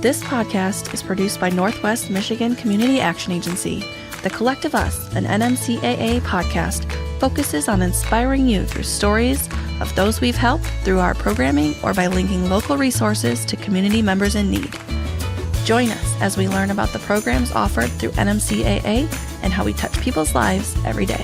This podcast is produced by Northwest Michigan Community Action Agency. The Collective Us, an NMCAA podcast, focuses on inspiring you through stories of those we've helped through our programming or by linking local resources to community members in need. Join us as we learn about the programs offered through NMCAA and how we touch people's lives every day.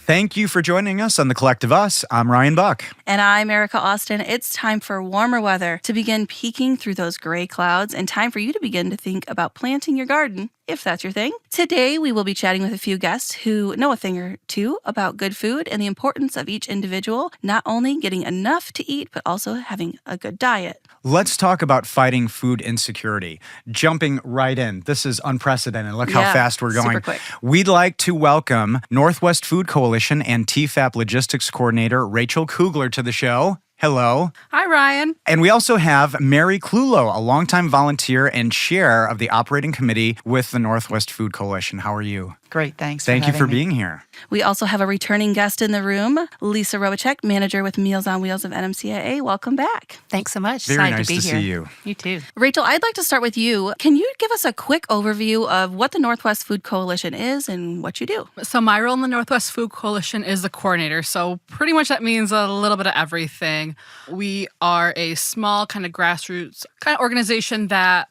Thank you for joining us on The Collective Us. I'm Ryan Buck. And I'm Erica Austin. It's time for warmer weather to begin peeking through those gray clouds and time for you to begin to think about planting your garden, if that's your thing. Today, we will be chatting with a few guests who know a thing or two about good food and the importance of each individual not only getting enough to eat, but also having a good diet. Let's talk about fighting food insecurity. Jumping right in. This is unprecedented. Look how fast we're going. Super quick. We'd like to welcome Northwest Food Coalition and TFAP Logistics Coordinator Rachael Cougler to the show. Hello. Hi, Ryan. And we also have Mary Clulo, a longtime volunteer and chair of the operating committee with the Northwest Food Coalition. How are you? Great, thanks. Thank you for being here. We also have a returning guest in the room, Lisa Robitshek, manager with Meals on Wheels of NMCAA. Welcome back. Thanks so much. Very Excited nice to be here. see you. You too. Rachel, I'd like to start with you. Can you give us a quick overview of what the Northwest Food Coalition is and what you do? So my role in the Northwest Food Coalition is the coordinator. So pretty much that means a little bit of everything. We are a small kind of grassroots kind of organization that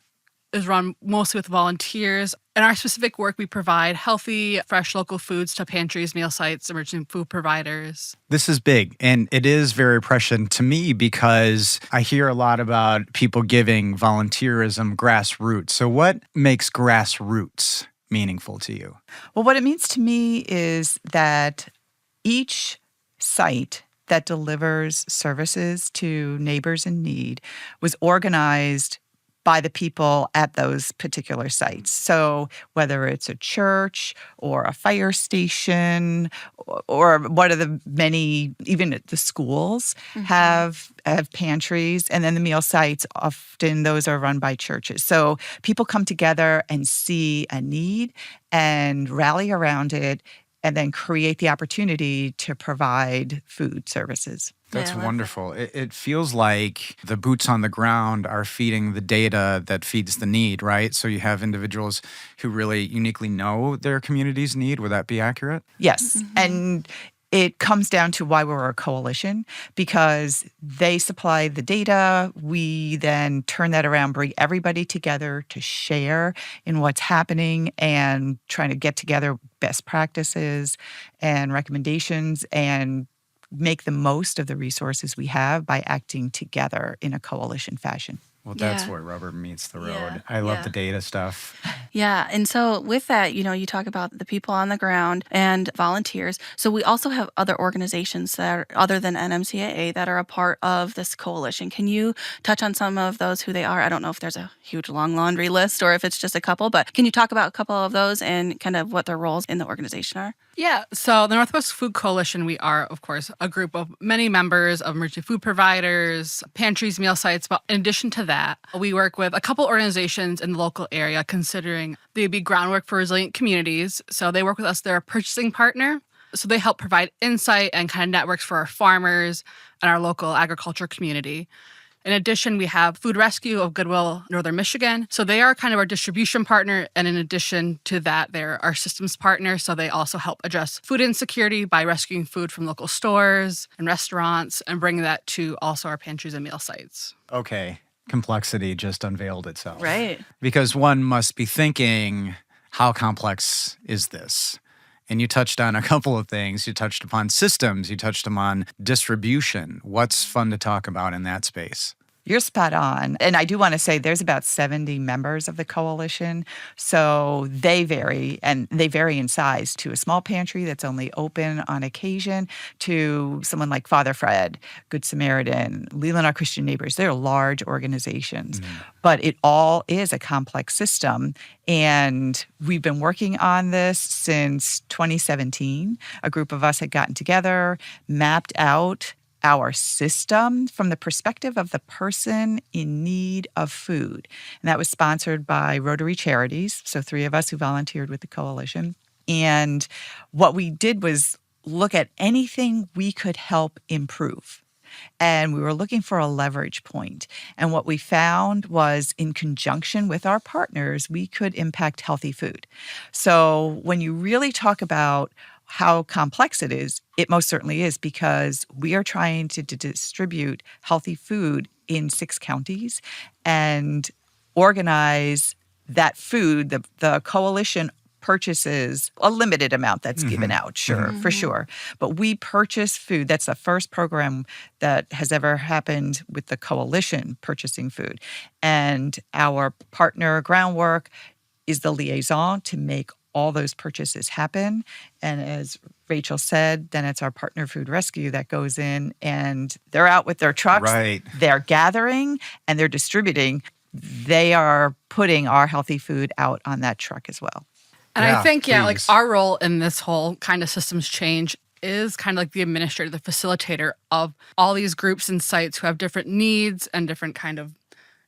is run mostly with volunteers. In our specific work, we provide healthy, fresh local foods to pantries, meal sites, emergency food providers. This is big, and it is very prescient to me because I hear a lot about people giving volunteerism grassroots. So what makes grassroots meaningful to you? Well, what it means to me is that each site that delivers services to neighbors in need was organized by the people at those particular sites. So whether it's a church or a fire station or one of the many, even at the schools, have pantries, and then the meal sites, often those are run by churches. So people come together and see a need and rally around it and then create the opportunity to provide food services. That's wonderful. It feels like the boots on the ground are feeding the data that feeds the need, right? So you have individuals who really uniquely know their community's need. Would that be accurate? Yes. And it comes down to why we're a coalition, because they supply the data. We then turn that around, bring everybody together to share in what's happening and trying to get together best practices and recommendations and make the most of the resources we have by acting together in a coalition fashion. Well, that's where rubber meets the road. Yeah. I love the data stuff. Yeah. And so with that, you talk about the people on the ground and volunteers. So we also have other organizations that are other than NMCAA that are a part of this coalition. Can you touch on some of those, who they are? I don't know if there's a huge long laundry list or if it's just a couple, but can you talk about a couple of those and kind of what their roles in the organization are? Yeah, so the Northwest Food Coalition, we are, of course, a group of many members of emergency food providers, pantries, meal sites. But in addition to that, we work with a couple organizations in the local area, considering they'd be Groundwork for Resilient Communities. So they work with us. They're a purchasing partner. So they help provide insight and kind of networks for our farmers and our local agriculture community. In addition, we have Food Rescue of Goodwill, Northern Michigan. So they are kind of our distribution partner. And in addition to that, they're our systems partner. So they also help address food insecurity by rescuing food from local stores and restaurants and bringing that to also our pantries and meal sites. Okay. Complexity just unveiled itself. Right. Because one must be thinking, how complex is this? And you touched on a couple of things. You touched upon systems. You touched upon distribution. What's fun to talk about in that space? You're spot on. And I do want to say there's about 70 members of the coalition. So they vary, and they vary in size to a small pantry that's only open on occasion to someone like Father Fred, Good Samaritan, Leland Our Christian Neighbors. They're large organizations. But it all is a complex system. And we've been working on this since 2017. A group of us had gotten together, mapped out our system from the perspective of the person in need of food. And that was sponsored by Rotary Charities, so 3 of us who volunteered with the coalition. And what we did was look at anything we could help improve. And we were looking for a leverage point. And what we found was, in conjunction with our partners, we could impact healthy food. So when you really talk about how complex it is, it most certainly is, because we are trying to distribute healthy food in 6 counties and organize that food. The coalition purchases a limited amount that's given out, for sure. But we purchase food. That's the first program that has ever happened with the coalition purchasing food. And our partner, Groundwork, is the liaison to make all those purchases happen. And as Rachel said, then it's our partner Food Rescue that goes in, and they're out with their trucks. Right. They're gathering and they're distributing. They are putting our healthy food out on that truck as well. And I think, like please. our role in this whole kind of systems change is kind of like the administrator, the facilitator of all these groups and sites who have different needs and different kind of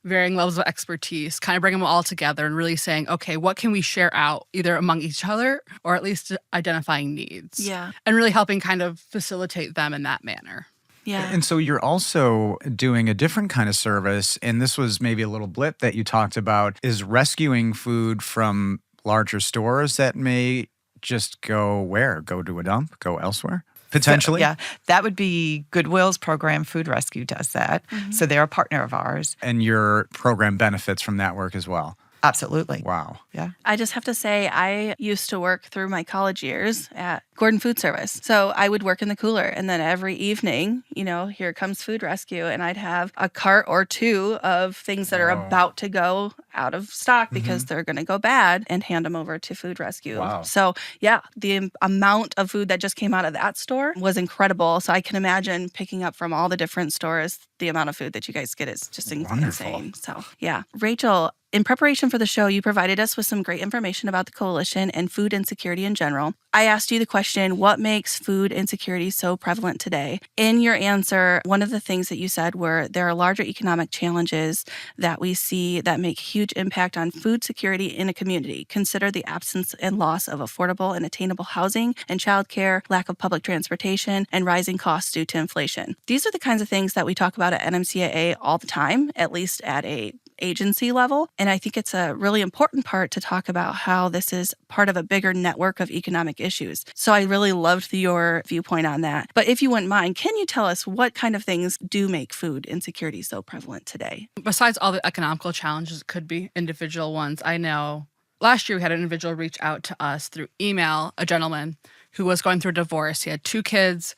varying levels of expertise, kind of bring them all together and really saying, okay, what can we share out either among each other or at least identifying needs? Yeah. And really helping kind of facilitate them in that manner. Yeah. And so you're also doing a different kind of service, and this was maybe a little blip that you talked about, is rescuing food from larger stores that may just go where? Go to a dump? Go elsewhere? Potentially? Yeah, that would be Goodwill's program. Food Rescue does that. So they're a partner of ours. And your program benefits from that work as well. Absolutely. Wow. Yeah. I just have to say, I used to work through my college years at Gordon Food Service. So I would work in the cooler, and then every evening, here comes Food Rescue, and I'd have a cart or 2 of things that are about to go out of stock because they're going to go bad, and hand them over to Food Rescue. Wow. So yeah, the amount of food that just came out of that store was incredible. So I can imagine picking up from all the different stores, the amount of food that you guys get is just insane. So yeah. Rachel, in preparation for the show, you provided us with some great information about the coalition and food insecurity in general. I asked you the question, what makes food insecurity so prevalent today? In your answer, one of the things that you said were there are larger economic challenges that we see that make huge impact on food security in a community. Consider the absence and loss of affordable and attainable housing and childcare, lack of public transportation, and rising costs due to inflation. These are the kinds of things that we talk about at NMCAA all the time, at least at a agency level. And I think it's a really important part to talk about how this is part of a bigger network of economic issues. So I really loved your viewpoint on that. But if you wouldn't mind, can you tell us what kind of things do make food insecurity so prevalent today? Besides all the economical challenges, it could be individual ones. I know last year we had an individual reach out to us through email, a gentleman who was going through a divorce. He had 2 kids,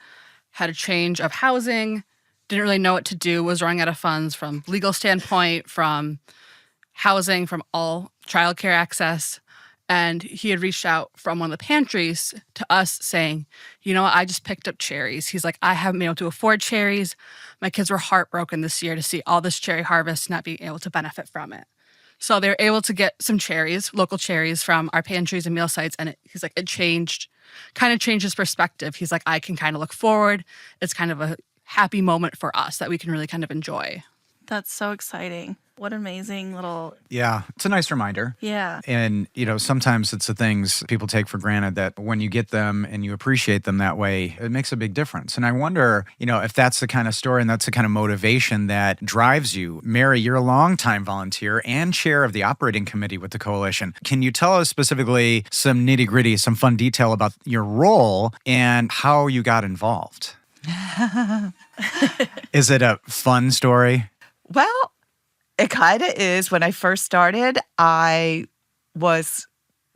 had a change of housing, didn't really know what to do, was running out of funds from legal standpoint, from housing, from all childcare access. And he had reached out from one of the pantries to us saying, I just picked up cherries. He's like, I haven't been able to afford cherries. My kids were heartbroken this year to see all this cherry harvest, not being able to benefit from it. So they were able to get some cherries, local cherries from our pantries and meal sites. And he's like, it changed his perspective. He's like, I can kind of look forward. It's kind of a happy moment for us that we can really kind of enjoy. That's so exciting. What an amazing little... Yeah, it's a nice reminder. Yeah. And, sometimes it's the things people take for granted that when you get them and you appreciate them that way, it makes a big difference. And I wonder, if that's the kind of story and that's the kind of motivation that drives you. Mary, you're a longtime volunteer and chair of the operating committee with the coalition. Can you tell us specifically some nitty-gritty, some fun detail about your role and how you got involved? Is it a fun story? Well, it kind of is. When I first started, I was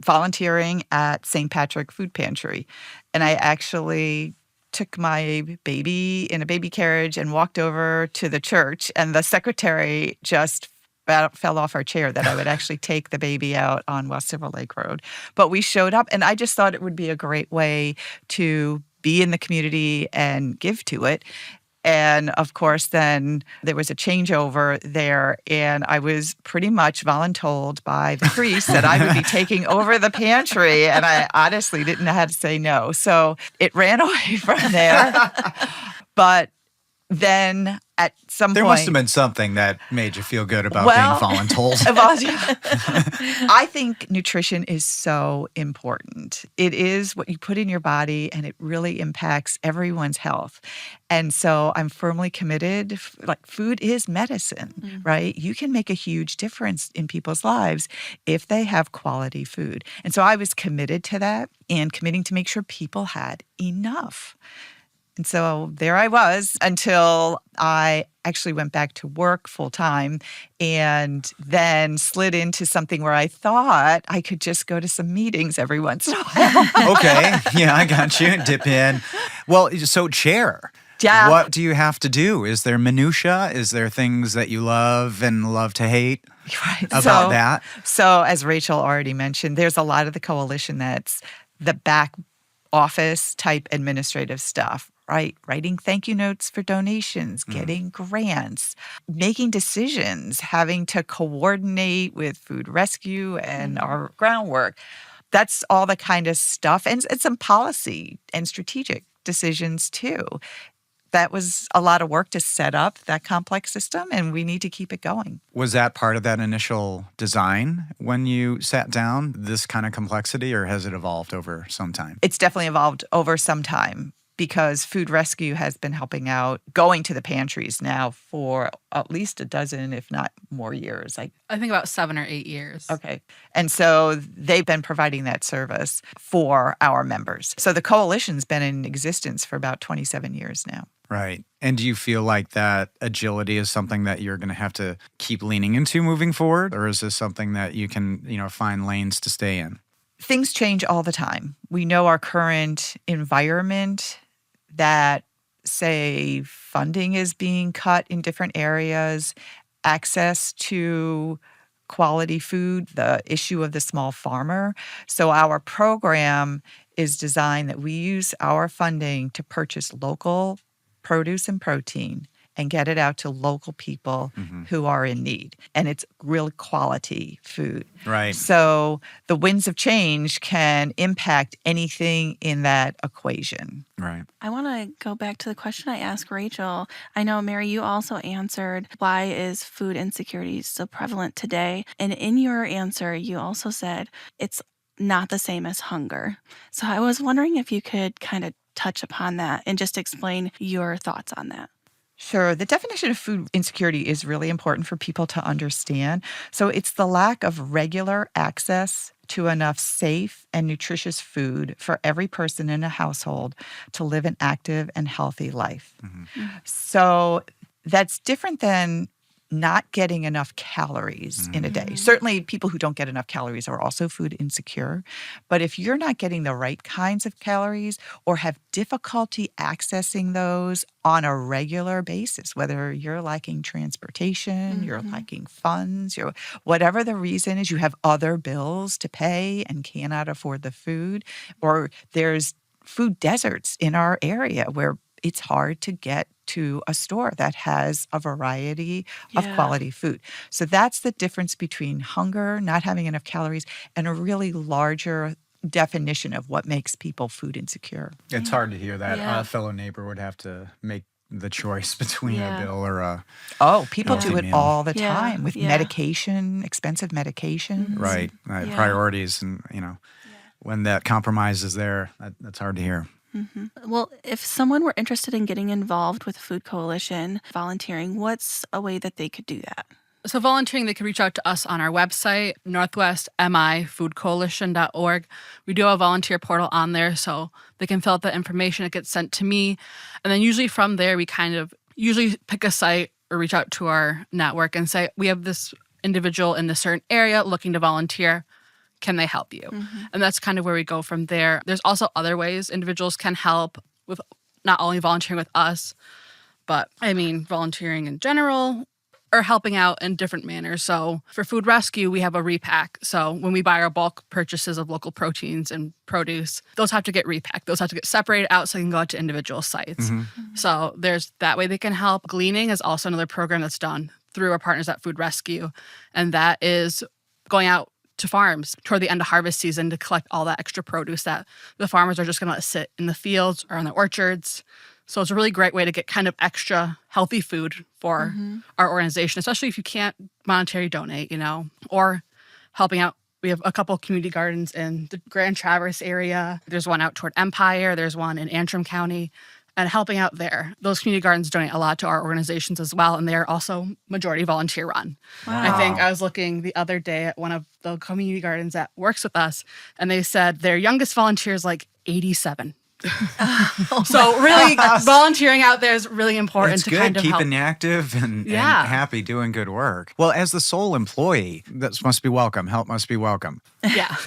volunteering at St. Patrick Food Pantry, and I actually took my baby in a baby carriage and walked over to the church, and the secretary just fell off our chair that I would actually take the baby out on West Silver Lake Road. But we showed up, and I just thought it would be a great way to be in the community and give to it. And of course, then there was a changeover there, and I was pretty much voluntold by the priest that I would be taking over the pantry, and I honestly didn't know how to say no. So it ran away from there. But then at some There point, must have been something that made you feel good about Well, being voluntold. I think nutrition is so important. It is what you put in your body, and it really impacts everyone's health. And so I'm firmly committed. Like, food is medicine, right? You can make a huge difference in people's lives if they have quality food. And so I was committed to that and committing to make sure people had enough. And so there I was until I actually went back to work full time and then slid into something where I thought I could just go to some meetings every once in a while. Okay. Yeah, I got you. Dip in. Well, so chair. Yeah. What do you have to do? Is there minutia? Is there things that you love and love to hate Right. about that? So as Rachel already mentioned, there's a lot of the coalition that's the back office type administrative stuff, right? Writing thank you notes for donations, getting grants, making decisions, having to coordinate with food rescue and our groundwork. That's all the kind of stuff. And some policy and strategic decisions too. That was a lot of work to set up that complex system, and we need to keep it going. Was that part of that initial design when you sat down, this kind of complexity, or has it evolved over some time? It's definitely evolved over some time because food rescue has been helping out, going to the pantries now for at least a dozen, if not more years. I think about 7 or 8 years. Okay. And so they've been providing that service for our members. So the coalition's been in existence for about 27 years now. Right. And do you feel like that agility is something that you're going to have to keep leaning into moving forward? Or is this something that you can, find lanes to stay in? Things change all the time. We know our current environment that, say, funding is being cut in different areas, access to quality food, the issue of the small farmer. So our program is designed that we use our funding to purchase local produce and protein and get it out to local people who are in need. And it's real quality food. Right. So the winds of change can impact anything in that equation. Right. I want to go back to the question I asked Rachel. I know, Mary, you also answered, why is food insecurity so prevalent today? And in your answer, you also said it's not the same as hunger. So I was wondering if you could kind of touch upon that and just explain your thoughts on that. Sure. The definition of food insecurity is really important for people to understand. So it's the lack of regular access to enough safe and nutritious food for every person in a household to live an active and healthy life. So that's different than not getting enough calories in a day. Certainly, people who don't get enough calories are also food insecure. But if you're not getting the right kinds of calories or have difficulty accessing those on a regular basis, whether you're lacking transportation, you're lacking funds, whatever the reason is, you have other bills to pay and cannot afford the food, or there's food deserts in our area where it's hard to get to a store that has a variety of quality food. So that's the difference between hunger, not having enough calories, and a really larger definition of what makes people food insecure. It's hard to hear that. Yeah. A fellow neighbor would have to make the choice between a bill or a... Oh, people healthy do it meal. all the Yeah, time with yeah. medication, expensive medications. Right. Yeah. Priorities. And, when that compromise is there, that's hard to hear. Well, if someone were interested in getting involved with Food Coalition, volunteering, what's a way that they could do that? So volunteering, they can reach out to us on our website, northwestmifoodcoalition.org. We do have a volunteer portal on there, so they can fill out the information. It gets sent to me. And then usually from there, we kind of usually pick a site or reach out to our network and say, we have this individual in this certain area looking to volunteer. Can they help you? And that's kind of where we go from there. There's also other ways individuals can help with not only volunteering with us, but volunteering in general or helping out in different manners. So for food rescue, we have a repack. So when we buy our bulk purchases of local proteins and produce, those have to get repacked. Those have to get separated out so they can go out to individual sites. So there's that way they can help. Gleaning is also another program that's done through our partners at Food Rescue. And that is going out to farms toward the end of harvest season to collect all that extra produce that the farmers are just going to let sit in the fields or in the orchards. So it's a really great way to get kind of extra healthy food for our organization, especially if you can't monetarily donate, or helping out. We have a couple of community gardens in the Grand Traverse area. There's one out toward Empire. There's one in Antrim County. And helping out there. Those community gardens donate a lot to our organizations as well, and they're also majority volunteer run. Wow. I think I was looking the other day at one of the community gardens that works with us, and they said their youngest volunteer is like 87. So really volunteering out there is really important It's to good, kind of keeping help. active and happy, doing good work. Well, as the sole employee, that must be welcome. Help must be welcome. Yeah.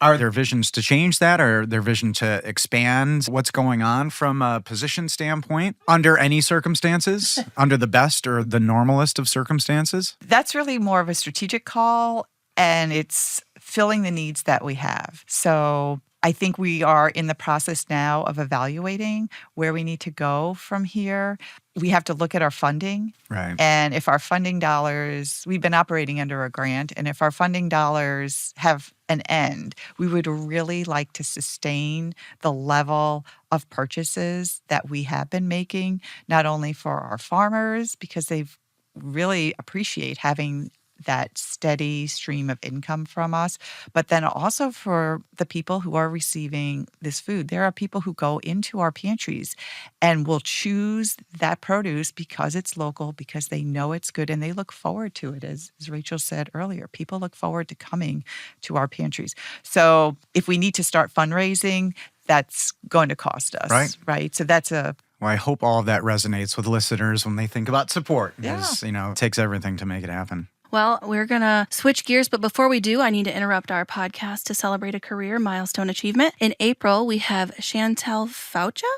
Are there visions to change that? Or are there vision to expand what's going on from a position standpoint under any circumstances, under the best or the normalest of circumstances? That's really more of a strategic call, and it's filling the needs that we have. So I think we are in the process now of evaluating where we need to go from here. We have to look at our funding. Right. And if our funding dollars, we've been operating under a grant, and if our funding dollars have an end, we would really like to sustain the level of purchases that we have been making, not only for our farmers, because they really appreciate having that steady stream of income from us, but then also for the people who are receiving this food. There are people who go into our pantries and will choose that produce because it's local, because they know it's good, and they look forward to it. As Rachael said earlier, people look forward to coming to our pantries. So if we need to start fundraising, that's going to cost us, right? So that's a... Well, I hope all of that resonates with listeners when they think about support, Yeah. because, it takes everything to make it happen. Well, we're going to switch gears, but before we do, I need to interrupt our podcast to celebrate a career milestone achievement. In April, we have Chantel Faucha,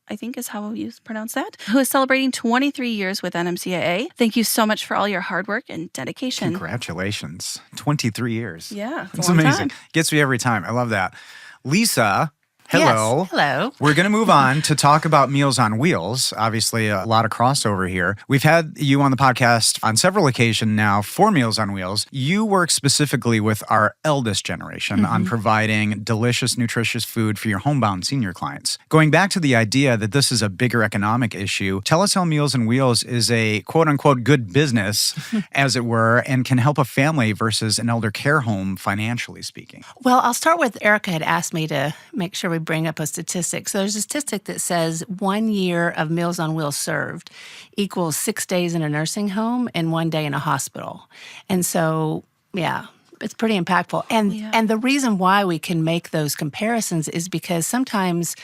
I think is how you pronounce that, who is celebrating 23 years with NMCAA. Thank you so much for all your hard work and dedication. Congratulations. 23 years. Yeah, It's a long amazing. time. Gets me every time. I love that. Lisa, hello. Yes, hello. We're going to move on to talk about Meals on Wheels. Obviously, a lot of crossover here. We've had you on the podcast on several occasions now for Meals on Wheels. You work specifically with our eldest generation on providing delicious, nutritious food for your homebound senior clients. Going back to the idea that this is a bigger economic issue, tell us how Meals on Wheels is a quote-unquote good business, as it were, and can help a family versus an elder care home, financially speaking. Well, I'll start with Erica had asked me to make sure we bring up a statistic. So there's a statistic that says 1 year of Meals on Wheels served equals 6 days in a nursing home and 1 day in a hospital. And so, yeah, it's pretty impactful. And the reason why we can make those comparisons is because sometimes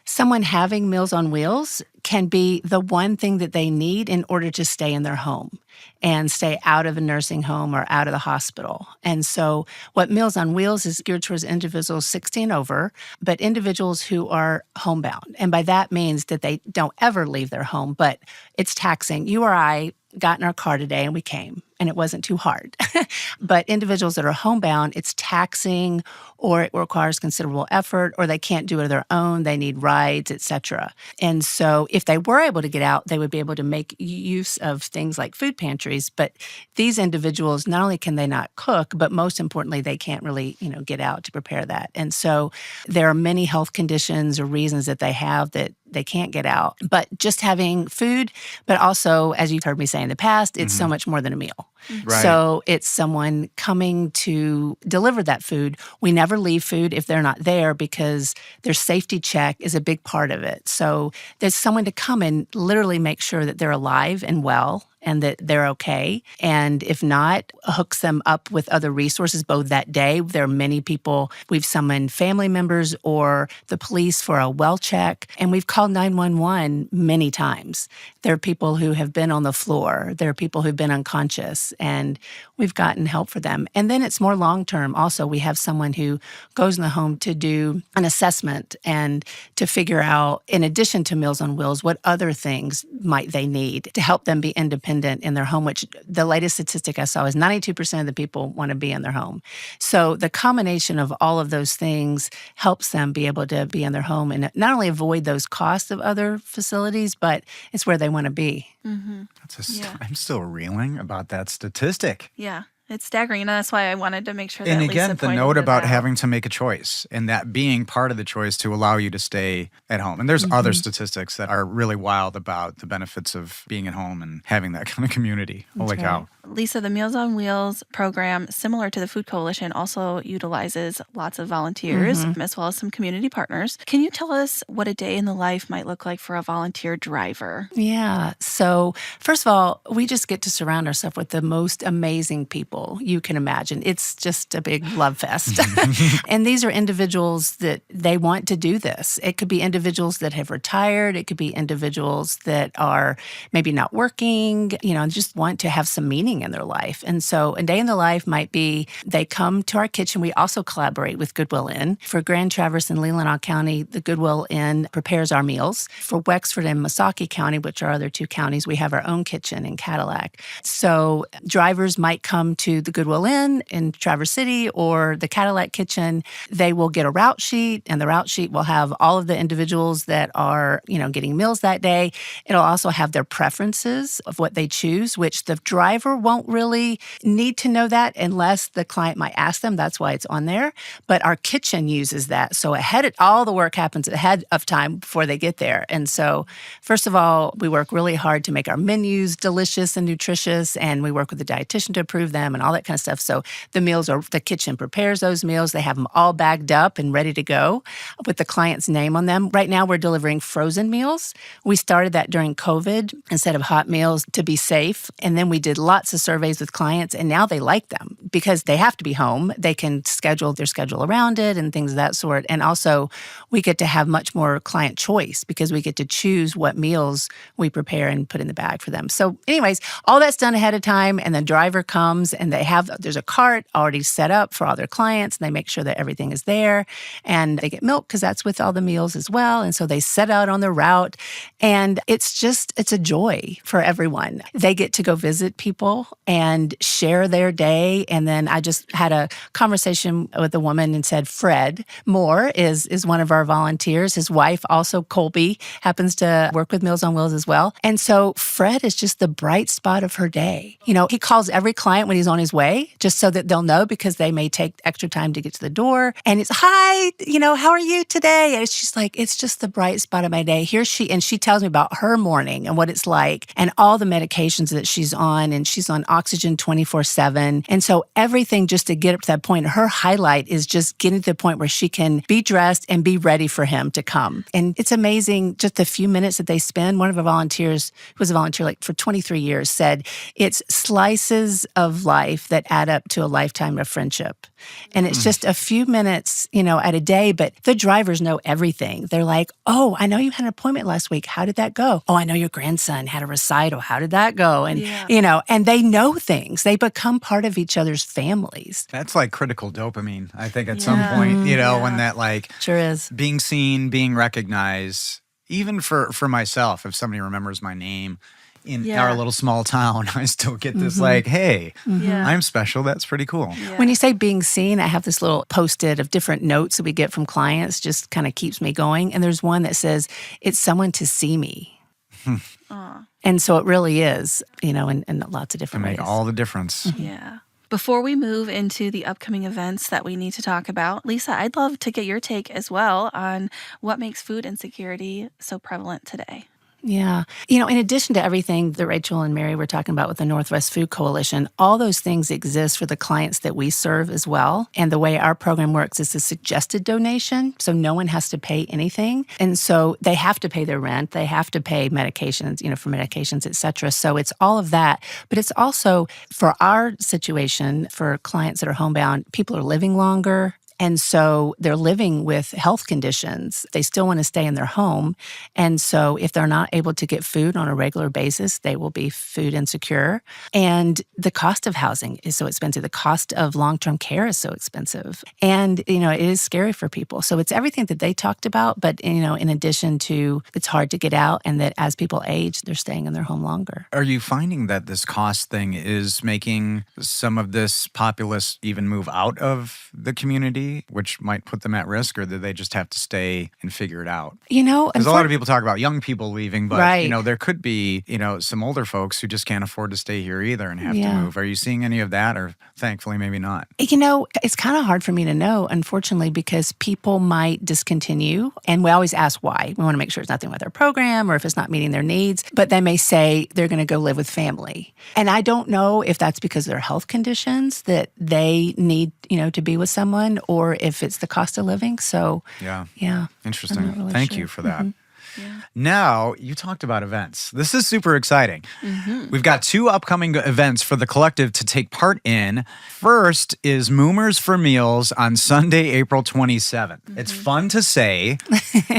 someone having Meals on Wheels can be the one thing that they need in order to stay in their home and stay out of a nursing home or out of the hospital. And so what Meals on Wheels is geared towards individuals 60 and over, but individuals who are homebound. And by that means that they don't ever leave their home, but it's taxing. You or I got in our car today and we came, and it wasn't too hard. But individuals that are homebound, it's taxing, or it requires considerable effort, or they can't do it on their own. They need rides, etc. And so if they were able to get out, they would be able to make use of things like food pantries. But these individuals, not only can they not cook, but most importantly, they can't really, get out to prepare that. And so there are many health conditions or reasons that they have that they can't get out. But just having food, but also, as you've heard me say in the past, it's so much more than a meal. Right. So it's someone coming to deliver that food. We never leave food if they're not there because their safety check is a big part of it. So there's someone to come and literally make sure that they're alive and well and that they're okay. And if not, hooks them up with other resources both that day. There are many people, we've summoned family members or the police for a well check, and we've called 911 many times. There are people who have been on the floor. There are people who've been unconscious, and we've gotten help for them. And then it's more long-term. Also, we have someone who goes in the home to do an assessment and to figure out, in addition to Meals on Wheels, what other things might they need to help them be independent in their home, which the latest statistic I saw is 92% of the people want to be in their home. So the combination of all of those things helps them be able to be in their home and not only avoid those costs of other facilities, but it's where they want to be. I'm still reeling about that statistic. Yeah. It's staggering, and that's why I wanted to make sure that And Lisa again, the pointed note it about out. having to make a choice and that being part of the choice to allow you to stay at home. And there's other statistics that are really wild about the benefits of being at home and having that kind of community. Holy cow. Lisa, the Meals on Wheels program, similar to the Food Coalition, also utilizes lots of volunteers as well as some community partners. Can you tell us what a day in the life might look like for a volunteer driver? Yeah. So, first of all, we just get to surround ourselves with the most amazing people you can imagine. It's just a big love fest. And these are individuals that they want to do this. It could be individuals that have retired. It could be individuals that are maybe not working, just want to have some meaning in their life. And so a day in the life might be they come to our kitchen. We also collaborate with Goodwill Inn. For Grand Traverse and Leelanau County, the Goodwill Inn prepares our meals. For Wexford and Missaukee County, which are our other two counties, we have our own kitchen in Cadillac. So drivers might come to the Goodwill Inn in Traverse City or the Cadillac kitchen. They will get a route sheet, and the route sheet will have all of the individuals that are, getting meals that day. It'll also have their preferences of what they choose, which the driver won't really need to know that unless the client might ask them. That's why it's on there. But our kitchen uses that. So all the work happens ahead of time before they get there. And so, first of all, we work really hard to make our menus delicious and nutritious, and we work with the dietitian to approve them and all that kind of stuff. So the kitchen prepares those meals. They have them all bagged up and ready to go with the client's name on them. Right now, we're delivering frozen meals. We started that during COVID instead of hot meals to be safe. And then we did lots of surveys with clients, and now they like them because they have to be home. They can schedule their schedule around it and things of that sort. And also, we get to have much more client choice because we get to choose what meals we prepare and put in the bag for them. So anyways, all that's done ahead of time, and the driver comes and there's a cart already set up for all their clients, and they make sure that everything is there, and they get milk because that's with all the meals as well. And so they set out on their route, and it's a joy for everyone. They get to go visit people and share their day. And then I just had a conversation with a woman and said, Fred Moore is one of our volunteers. His wife, also Colby, happens to work with Meals on Wheels as well. And so Fred is just the bright spot of her day. He calls every client when he's on his way, just so that they'll know, because they may take extra time to get to the door. And it's, hi, how are you today? And she's like, it's just the bright spot of my day. And she tells me about her morning and what it's like and all the medications that she's on, and she's on oxygen 24/7. And so everything just to get up to that point, her highlight is just getting to the point where she can be dressed and be ready for him to come. And it's amazing just the few minutes that they spend. One of our volunteers, who was a volunteer for 23 years, said it's slices of life that add up to a lifetime of friendship. And it's just a few minutes, at a day, but the drivers know everything. They're like, oh, I know you had an appointment last week. How did that go? Oh, I know your grandson had a recital. How did that go? And, and they know things. They become part of each other's families. That's like critical dopamine, I think, at some point, when that sure is being seen, being recognized, even for myself, if somebody remembers my name in our little small town, I still get this hey, I'm special. That's pretty cool. Yeah. When you say being seen, I have this little Post-it of different notes that we get from clients, just kind of keeps me going. And there's one that says, it's someone to see me. And so it really is, in lots of different ways. Make all the difference. Yeah. Before we move into the upcoming events that we need to talk about, Lisa, I'd love to get your take as well on what makes food insecurity so prevalent today. Yeah. In addition to everything that Rachael and Mary were talking about with the Northwest Food Coalition, all those things exist for the clients that we serve as well. And the way our program works is a suggested donation, so no one has to pay anything. And so they have to pay their rent, they have to pay medications, for medications, et cetera. So it's all of that. But it's also, for our situation, for clients that are homebound, people are living longer. And so they're living with health conditions. They still want to stay in their home. And so if they're not able to get food on a regular basis, they will be food insecure. And the cost of housing is so expensive. The cost of long-term care is so expensive. And, it is scary for people. So it's everything that they talked about. But, in addition to, it's hard to get out, and that as people age, they're staying in their home longer. Are you finding that this cost thing is making some of this populace even move out of the community? family, which might put them at risk, or do they just have to stay and figure it out? Because a lot of people talk about young people leaving, but Right. there could be, some older folks who just can't afford to stay here either and have to Yeah. move. Are you seeing any of that, or thankfully maybe not? It's kind of hard for me to know, unfortunately, because people might discontinue, and we always ask why. We want to make sure it's nothing with their program or if it's not meeting their needs, but they may say they're going to go live with family. And I don't know if that's because of their health conditions that they need, to be with someone, or if it's the cost of living. So, yeah. Interesting. I'm not really Thank sure. you for that. Mhm. Yeah. Now, you talked about events. This is super exciting. Mm-hmm. We've got 2 upcoming events for the collective to take part in. First is Moomers for Meals on Sunday, April 27th. Mm-hmm. It's fun to say.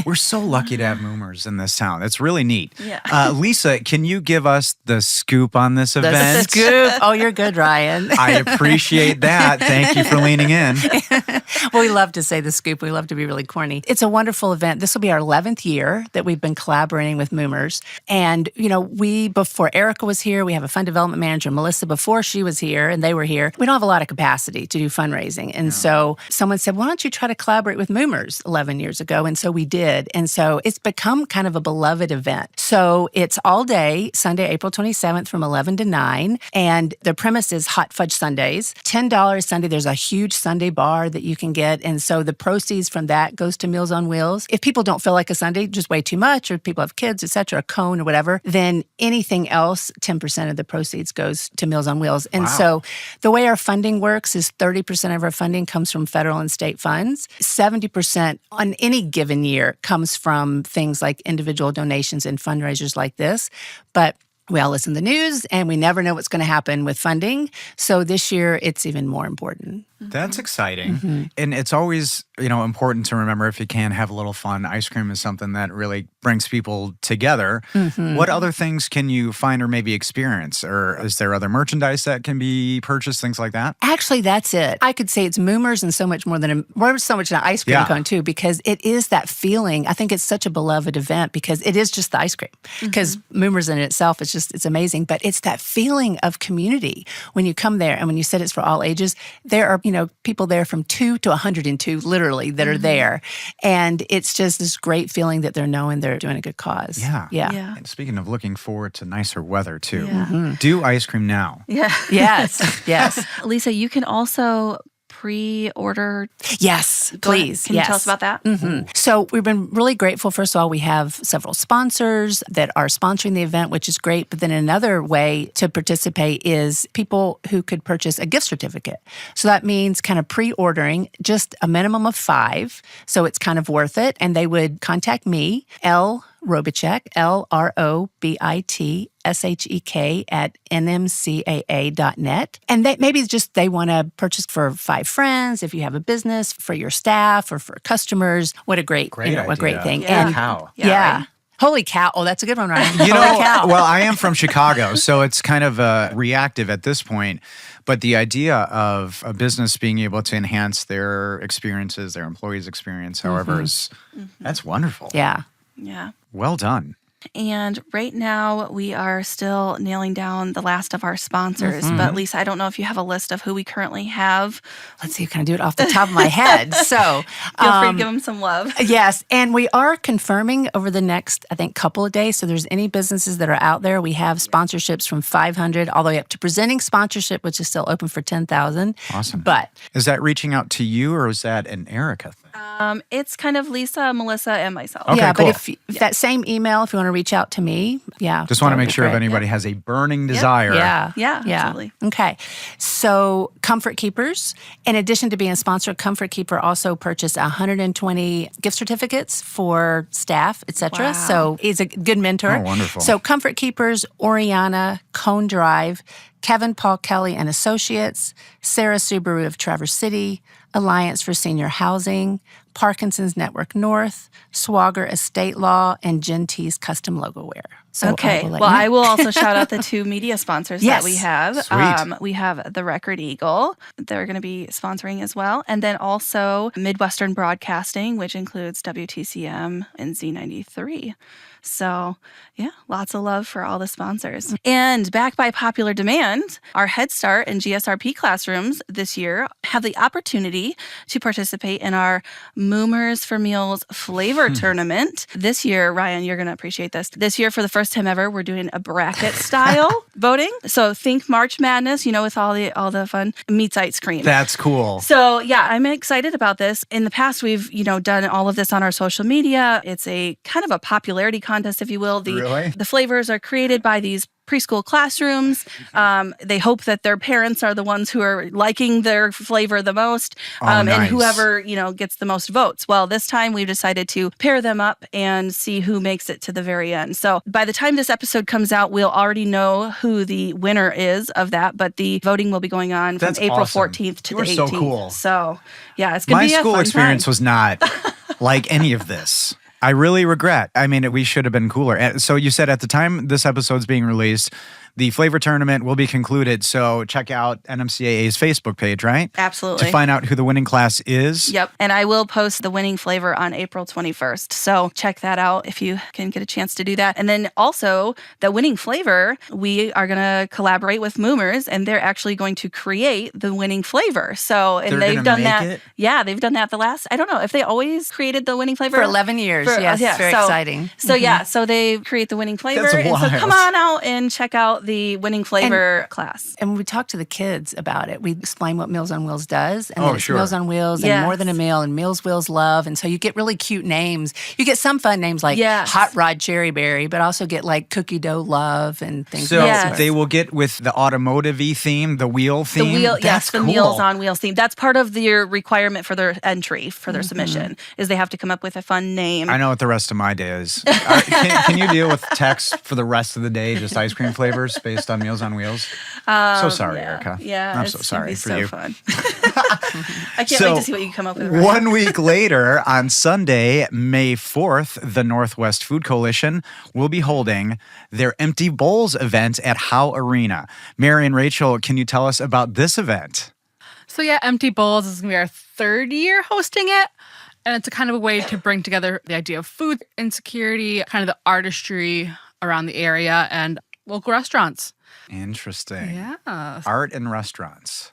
We're so lucky to have Moomers in this town. It's really neat. Yeah. Lisa, can you give us the scoop on this The event? scoop. Oh, you're good, Ryan. I appreciate that. Thank you for leaning in. Well, we love to say the scoop. We love to be really corny. It's a wonderful event. This will be our 11th year that we've been collaborating with Moomers. And, before Erica was here, we have a fund development manager, Melissa, before she was here and they were here. We don't have a lot of capacity to do fundraising. And so someone said, why don't you try to collaborate with Moomers 11 years ago? And so we did. And so it's become kind of a beloved event. So it's all day, Sunday, April 27th from 11 to 9. And the premise is hot fudge sundaes. $10 Sunday. There's a huge Sunday bar that you can get. And so the proceeds from that goes to Meals on Wheels. If people don't feel like a sundae, just way too much, or people have kids, et cetera, a cone or whatever, then anything else, 10% of the proceeds goes to Meals on Wheels. And so the way our funding works is 30% of our funding comes from federal and state funds. 70% on any given year comes from things like individual donations and fundraisers like this. But we all listen to the news and we never know what's going to happen with funding. So this year, it's even more important. That's exciting. And it's always, important to remember, if you can, have a little fun. Ice cream is something that really brings people together. What other things can you find or maybe experience? Or is there other merchandise that can be purchased, things like that? Actually, that's it. I could say it's Moomers and so much more than so much an ice cream cone too, because it is that feeling. I think it's such a beloved event because it is just the ice cream. Because Moomers in itself, it's amazing. But it's that feeling of community when you come there, and when you said it's for all ages. There are people there from 2 to 102, literally, that are there. And it's just this great feeling that they're knowing they're doing a good cause. Yeah. And speaking of looking forward to nicer weather, too, Yeah. do ice cream now. Yeah. Yes. Lisa, you can also pre-order. Yes, Go ahead. please. Can you tell us about that? So we've been really grateful. First of all, we have several sponsors that are sponsoring the event, which is great. But then another way to participate is people who could purchase a gift certificate. So that means kind of pre-ordering just a minimum of 5. So it's kind of worth it. And they would contact me, Robitshek, LROBITSHEK at NMCAA.net. And they want to purchase for 5 friends, if you have a business, for your staff or for customers. What a great idea. what a great thing. Yeah. And Cow. yeah. Right. Holy cow. Oh, that's a good one, Ryan. You Holy cow. well, I am from Chicago, so it's kind of reactive at this point. But the idea of a business being able to enhance their experiences, their employees' experience, however, that's wonderful. Yeah. Yeah. Well done. And right now, we are still nailing down the last of our sponsors. But Lisa, I don't know if you have a list of who we currently have. Let's see, can I do it off the top of my head? So Feel free to give them some love. yes, and we are confirming over the next, I think, couple of days. So there's any businesses that are out there. We have sponsorships from 500 all the way up to presenting sponsorship, which is still open for 10,000. Awesome. But Is that reaching out to you, or is that an Erica thing? It's kind of Lisa, Melissa, and myself. Okay, yeah, cool. but if that same email, if you want to reach out to me, Just want to that would make be sure if great. anybody has a burning desire. Yeah. Yeah, absolutely. Okay. So Comfort Keepers, in addition to being a sponsor, Comfort Keeper also purchased 120 gift certificates for staff, etc. Wow. So he's a good mentor. Oh, wonderful. So Comfort Keepers, Oriana, Cone Drive, Kevin Paul Kelly and Associates, Sarah Subaru of Traverse City, Alliance for Senior Housing, Parkinson's Network North, Swagger Estate Law, and Gentee's Custom Logo Wear. So Okay. will let Well, you know. I will also shout out the 2 media sponsors that we Yes. have. Sweet. We have the Record Eagle. They're going to be sponsoring as well. And then also Midwestern Broadcasting, which includes WTCM and Z93. So, yeah, lots of love for all the sponsors. And back by popular demand, our Head Start and GSRP classrooms this year have the opportunity to participate in our Moomers for Meals flavor tournament. This year, Ryan, you're going to appreciate this. This year, for the first time ever, we're doing a bracket style voting. So think March Madness, with all the fun, meets ice cream. That's cool. So yeah, I'm excited about this. In the past, we've done all of this on our social media. It's a kind of a popularity contest, if you will. Really? The flavors are created by these preschool classrooms. They hope that their parents are the ones who are liking their flavor the most, nice. and whoever gets the most votes. Well, this time we've decided to pair them up and see who makes it to the very end. So by the time this episode comes out, we'll already know who the winner is of that. But the voting will be going on from That's April awesome. 14th to You the are 18th. so cool. So yeah, it's gonna My be a school fun experience time. was not like any of this. I really regret. I mean, we should have been cooler. So you said at the time this episode's being released, the flavor tournament will be concluded. So check out NMCAA's Facebook page, right? Absolutely. To find out who the winning class is. Yep. And I will post the winning flavor on April 21st. So check that out if you can get a chance to do that. And then also the winning flavor, we are going to collaborate with Moomers, and they're actually going to create the winning flavor. So, and They're they've gonna done make that. it? Yeah, they've done that the last, I don't know if they always created the winning flavor. For 11 years, yes. Very exciting. So yeah, so they create the winning flavor. That's And so wild. come on out and check out the winning flavor class. And we talked to the kids about it. We explain what Meals on Wheels does. And Oh, that it's sure. Meals on Wheels and Yes. more than a meal and Meals Wheels Love. And so you get really cute names. You get some fun names like Yes. Hot Rod Cherry Berry, but also get like Cookie Dough Love and things So like Yes. that. they will get with the automotive-y theme, the wheel The theme. wheel, That's yes, the cool. Meals on Wheels theme. That's part of their requirement for their entry, for their submission, is they have to come up with a fun name. I know what the rest of my day is. Can you deal with text for the rest of the day, just ice cream flavors based on Meals on Wheels? So sorry, yeah. Erica. Yeah, I'm it's so gonna sorry be for so you. fun. I can't So, wait to see what you come up with. Ryan. 1 week later, on Sunday, May 4th, the Northwest Food Coalition will be holding their Empty Bowls event at Howe Arena. Mary and Rachel, can you tell us about this event? So yeah, Empty Bowls is going to be our 3rd year hosting it. And it's a kind of a way to bring together the idea of food insecurity, kind of the artistry around the area and local restaurants. Interesting. Yeah. Art and restaurants.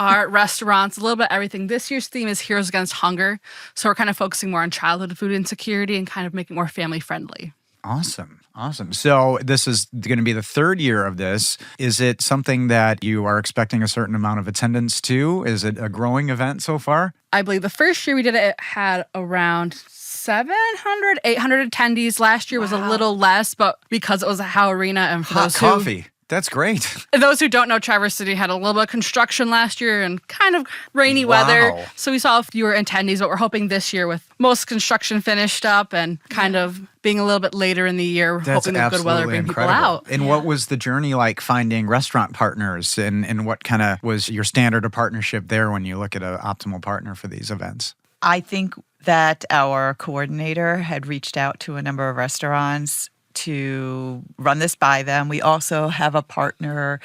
Art, restaurants, a little bit of everything. This year's theme is Heroes Against Hunger. So we're kind of focusing more on childhood food insecurity and kind of making it more family friendly. Awesome. Awesome. So this is going to be the 3rd year of this. Is it something that you are expecting a certain amount of attendance to? Is it a growing event so far? I believe the first year we did it had around 700, 800 attendees. Last year was a little less, but because it was a Howe Arena and for Hot those coffee. That's great. Those who don't know, Traverse City had a little bit of construction last year and kind of rainy weather. Wow. So we saw fewer attendees, but we're hoping this year with most construction finished up and kind of being a little bit later in the year, we're That's hoping that good weather absolutely bring people incredible. out. And what was the journey like finding restaurant partners and what kind of was your standard of partnership there when you look at an optimal partner for these events? I think that our coordinator had reached out to a number of restaurants to run this by them. We also have a partner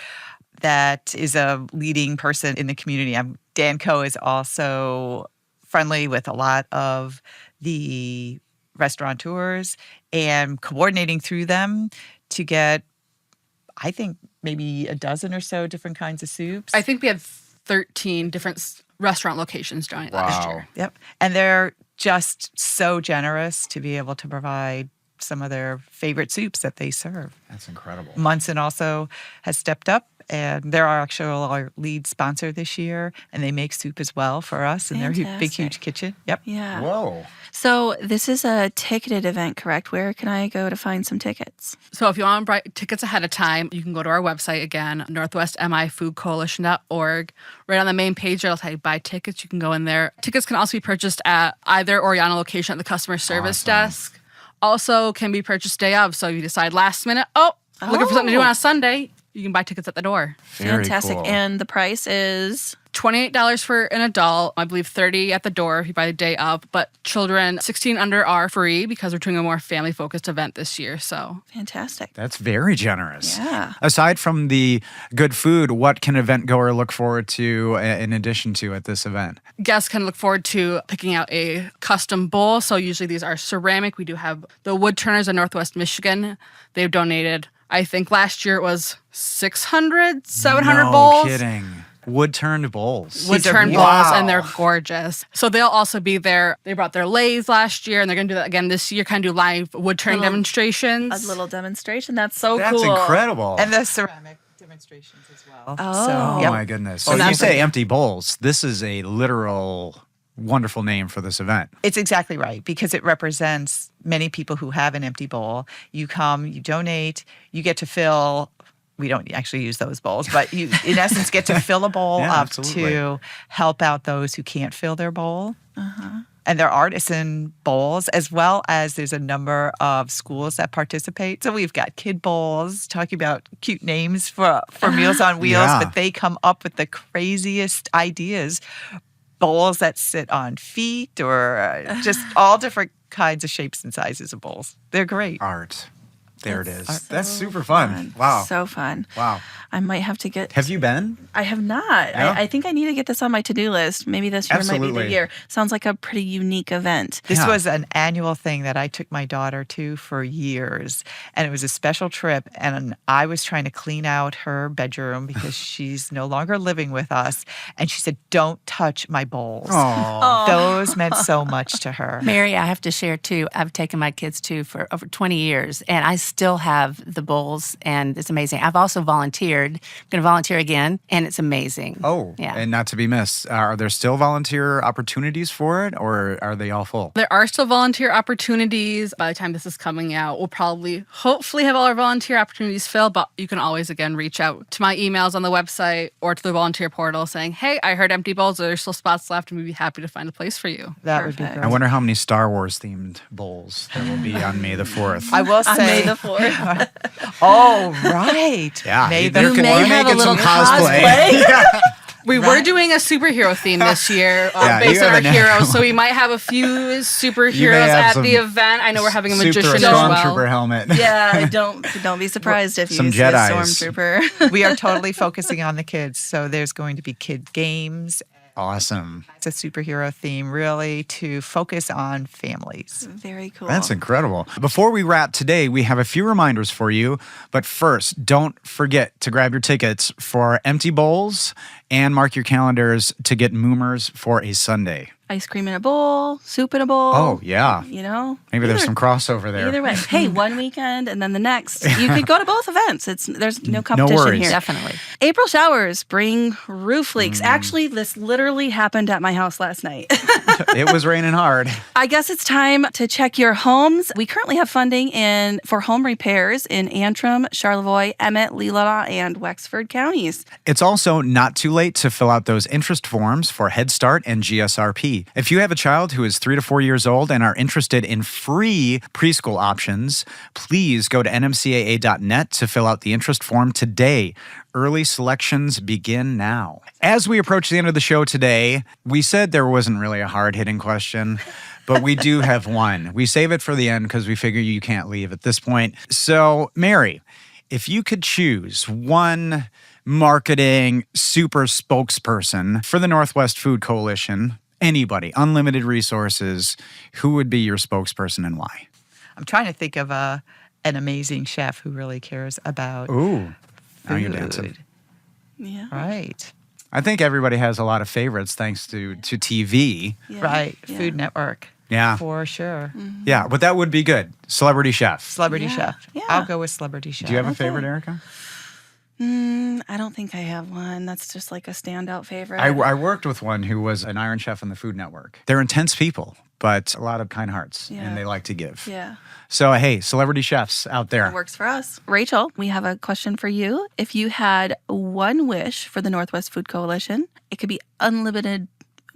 that is a leading person in the community. Dan Coe is also friendly with a lot of the restaurateurs and coordinating through them to get, I think, maybe a dozen or so different kinds of soups. I think we had 13 different restaurant locations join it last year. Yep. And they're just so generous to be able to provide some of their favorite soups that they serve. That's incredible. Munson also has stepped up, and they're our lead sponsor this year, and they make soup as well for us in their big, Fantastic. huge kitchen. Yep. Yeah. Whoa. So this is a ticketed event, correct? Where can I go to find some tickets? So if you want to buy tickets ahead of time, you can go to our website again, northwestmifoodcoalition.org. Right on the main page, it'll tell you buy tickets. You can go in there. Tickets can also be purchased at either Oriana location at the customer service desk. Also can be purchased day of. So if you decide last minute, looking for something to do on a Sunday, you can buy tickets at the door. Very Fantastic. cool. And the price is? $28 for an adult, I believe $30 at the door if you buy the day up, but children 16 under are free because we're doing a more family-focused event this year. So Fantastic. That's very generous. Yeah. Aside from the good food, what can an event goer look forward to in addition to at this event? guests can look forward to picking out a custom bowl. So usually these are ceramic. We do have the wood turners in Northwest Michigan. They've donated, I think last year it was 600, 700 bowls. No kidding. Wood-turned bowls. Wood-turned bowls, Wow. and they're gorgeous. So they'll also be there. They brought their lathes last year, and they're going to do that again this year, kind of do live wood-turning demonstrations. A little demonstration. That's so That's cool. incredible. And the ceramic demonstrations as well. Oh. Oh yep. my goodness. So Well, you that's say a- empty bowls. This is a literal wonderful name for this event. It's exactly right because it represents many people who have an empty bowl. You come, you donate, you get to fill. We don't actually use those bowls, but you, in essence, get to fill a bowl Yeah, up absolutely. to help out those who can't fill their bowl. And they're artisan bowls, as well as there's a number of schools that participate. So we've got kid bowls, talking about cute names for Meals on Wheels, Yeah. but they come up with the craziest ideas. Bowls that sit on feet or just all different kinds of shapes and sizes of bowls. They're great. Art. There it is. So That's super fun. Wow. So fun. Wow. I might have to get. Have you been? I have not. No? I think I need to get this on my to-do list. Maybe this year might be Absolutely. the year. Sounds like a pretty unique event. This Yeah. was an annual thing that I took my daughter to for years. And it was a special trip. And I was trying to clean out her bedroom because she's no longer living with us. And she said, "Don't touch my bowls." Oh. Those meant so much to her. Mary, I have to share too. I've taken my kids to for over 20 years, and I still have the bowls, and it's amazing. I've also volunteered. I'm going to volunteer again, and it's amazing. Oh, Yeah. and not to be missed, are there still volunteer opportunities for it, or are they all full? There are still volunteer opportunities. By the time this is coming out, we'll hopefully have all our volunteer opportunities filled, but you can always, again, reach out to my emails on the website or to the volunteer portal saying, hey, I heard empty bowls. There's still spots left, and we'd be happy to find a place for you. That would be Perfect. great. I wonder how many Star Wars themed bowls there will be on May the 4th. I will On May say, the 4th. oh, right. Yeah, May there the can- may we're have a making some little cosplay. We were doing a superhero theme this year Yeah, based you on have our a heroes, natural- so we might have a few superheroes have at some the event. I know we're having a Soup magician to as a well. stormtrooper helmet. Yeah, don't be surprised if Some you see a Jedis. stormtrooper. We are totally focusing on the kids. So there's going to be kid games. Awesome. It's a superhero theme, really, to focus on families. Very cool. That's incredible. Before we wrap today, we have a few reminders for you. But first, don't forget to grab your tickets for Empty Bowls and mark your calendars to get Moomers for a Sunday. Ice cream in a bowl, soup in a bowl. Oh, yeah. You know? Maybe there's Either- some crossover there. Either way. Hey, one weekend and then the next. You could go to both events. There's no competition worries. here. Definitely. April showers bring roof leaks. Actually, this literally happened at my house last night. It was raining hard. I guess it's time to check your homes. We currently have funding for home repairs in Antrim, Charlevoix, Emmett, Leelanau, and Wexford counties. It's also not too late to fill out those interest forms for Head Start and GSRP. If you have a child who is 3 to 4 years old and are interested in free preschool options, please go to nmcaa.net to fill out the interest form today. Early selections begin now. As we approach the end of the show today, we said there wasn't really a hard-hitting question, but we do have one. We save it for the end because we figure you can't leave at this point. So, Mary, if you could choose one marketing super spokesperson for the Northwest Food Coalition, anybody, unlimited resources, who would be your spokesperson and why? I'm trying to think of an amazing chef who really cares about Ooh, now food. you're dancing. Yeah. Right. I think everybody has a lot of favorites thanks to TV. Yeah. Right. Yeah. Food Network. Yeah. For sure. Yeah, but that would be good. Celebrity chef. Celebrity Yeah. chef. Yeah. I'll go with celebrity chef. Do you have a favorite, Erica? I don't think I have one. That's just like a standout favorite. I worked with one who was an Iron Chef on the Food Network. They're intense people, but a lot of kind hearts, Yeah. and they like to give. Yeah. So, hey, celebrity chefs out there. That works for us. Rachel, we have a question for you. If you had one wish for the Northwest Food Coalition, it could be unlimited,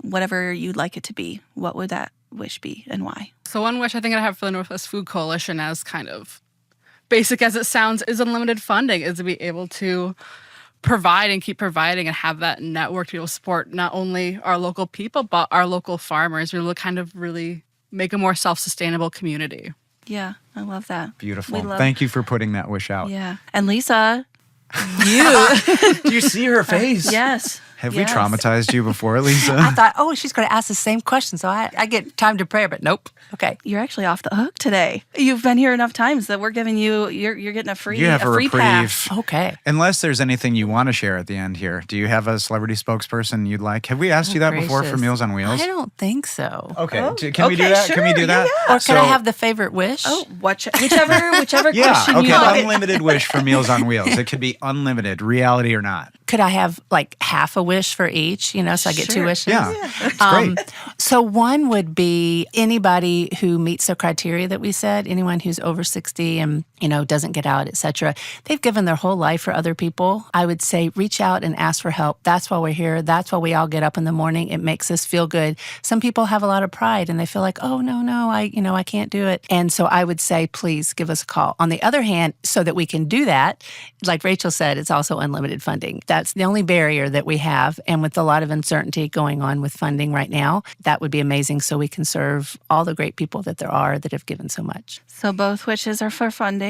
whatever you'd like it to be. What would that wish be and why? So one wish I think I have for the Northwest Food Coalition, as kind of basic as it sounds, is unlimited funding, is to be able to provide and keep providing and have that network to be able to support not only our local people, but our local farmers. We're kind of really make a more self-sustainable community. Yeah, I love that. Beautiful. Thank you for putting that wish out. Yeah. And Lisa, Do you see her face? yes. Have we traumatized you before, Lisa? I thought, oh, she's going to ask the same question, so I get time to prepare, but nope. Okay. You're actually off the hook today. You've been here enough times that we're giving you, you're getting a free, You have a free reprieve. pass. Okay. Unless there's anything you want to share at the end here. Do you have a celebrity spokesperson you'd like? Have we asked you that before for Gracious. Meals on Wheels? I don't think so. Okay. Can we do that? sure. Can we do that? Or could I have the favorite wish? Oh, whichever Yeah, question okay. you want. Unlimited wish for Meals on Wheels. It could be unlimited, reality or not. Could I have like half a wish for each, so I get two Sure. wishes? Yeah, that's great. So one would be anybody who meets the criteria that we said, anyone who's over 60 and, doesn't get out, et cetera. They've given their whole life for other people. I would say reach out and ask for help. That's why we're here. That's why we all get up in the morning. It makes us feel good. Some people have a lot of pride and they feel like, oh, no, I can't do it. And so I would say, please give us a call. On the other hand, so that we can do that, like Rachel said, it's also unlimited funding. That's the only barrier that we have. And with a lot of uncertainty going on with funding right now, that would be amazing so we can serve all the great people that there are that have given so much. So both wishes are for funding.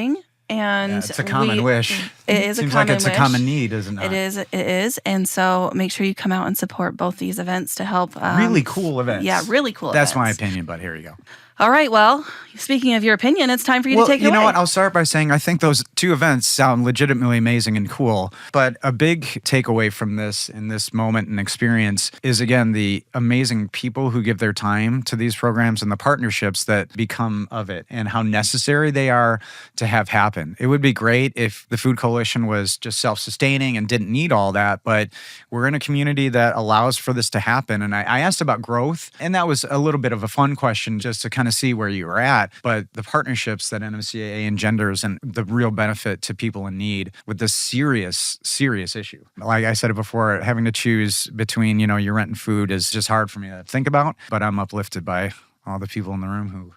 And It's a common wish. It is Seems a common like it's wish. a common need, isn't it? It is. And so make sure you come out and support both these events to help. Really cool events. Yeah, really cool That's events. my opinion, but here you go. All right. Well, speaking of your opinion, it's time for you to take it you know away. what? I'll start by saying I think those two events sound legitimately amazing and cool. But a big takeaway from this in this moment and experience is, again, the amazing people who give their time to these programs and the partnerships that become of it and how necessary they are to have happen. It would be great if the Food Coalition was just self-sustaining and didn't need all that. But we're in a community that allows for this to happen. And I asked about growth, and that was a little bit of a fun question just to kind of see where you were at, but the partnerships that NMCAA engenders and the real benefit to people in need with this serious issue. Like I said it before, having to choose between, your rent and food is just hard for me to think about, but I'm uplifted by all the people in the room who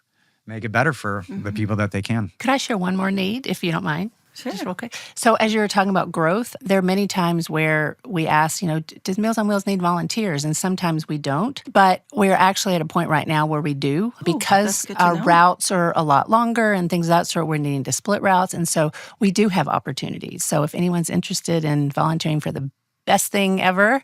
make it better for the people that they can. Could I share one more need, if you don't mind? Sure. Just real quick. So as you were talking about growth, there are many times where we ask, does Meals on Wheels need volunteers? And sometimes we don't. But we're actually at a point right now where we do because that's good to our know. routes are a lot longer and things of that sort. We're needing to split routes. And so we do have opportunities. So if anyone's interested in volunteering for the best thing ever,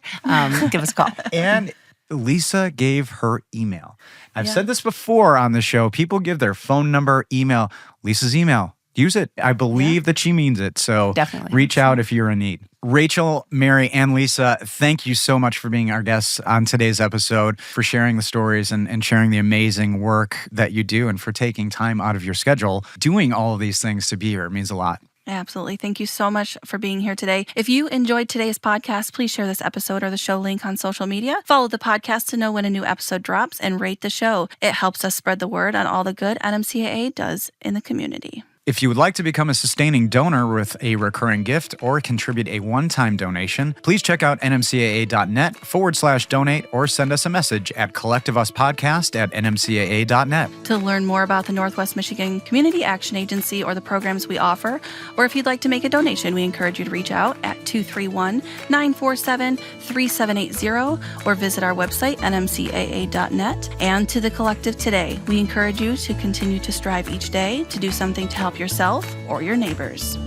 give us a call. And Lisa gave her email. I've said this before on the show. People give their phone number, email. Lisa's email. Use it. I believe that she means it. So Definitely. reach out if you're in need. Rachael, Mary, and Lisa, thank you so much for being our guests on today's episode, for sharing the stories and sharing the amazing work that you do, and for taking time out of your schedule. Doing all of these things to be here means a lot. Absolutely. Thank you so much for being here today. If you enjoyed today's podcast, please share this episode or the show link on social media. Follow the podcast to know when a new episode drops, and rate the show. It helps us spread the word on all the good NMCAA does in the community. If you would like to become a sustaining donor with a recurring gift or contribute a one-time donation, please check out nmcaa.net/donate or send us a message at collectiveuspodcast@nmcaa.net. To learn more about the Northwest Michigan Community Action Agency or the programs we offer, or if you'd like to make a donation, we encourage you to reach out at 231-947-3780 or visit our website, nmcaa.net. And to the collective today, we encourage you to continue to strive each day to do something to help yourself or your neighbors.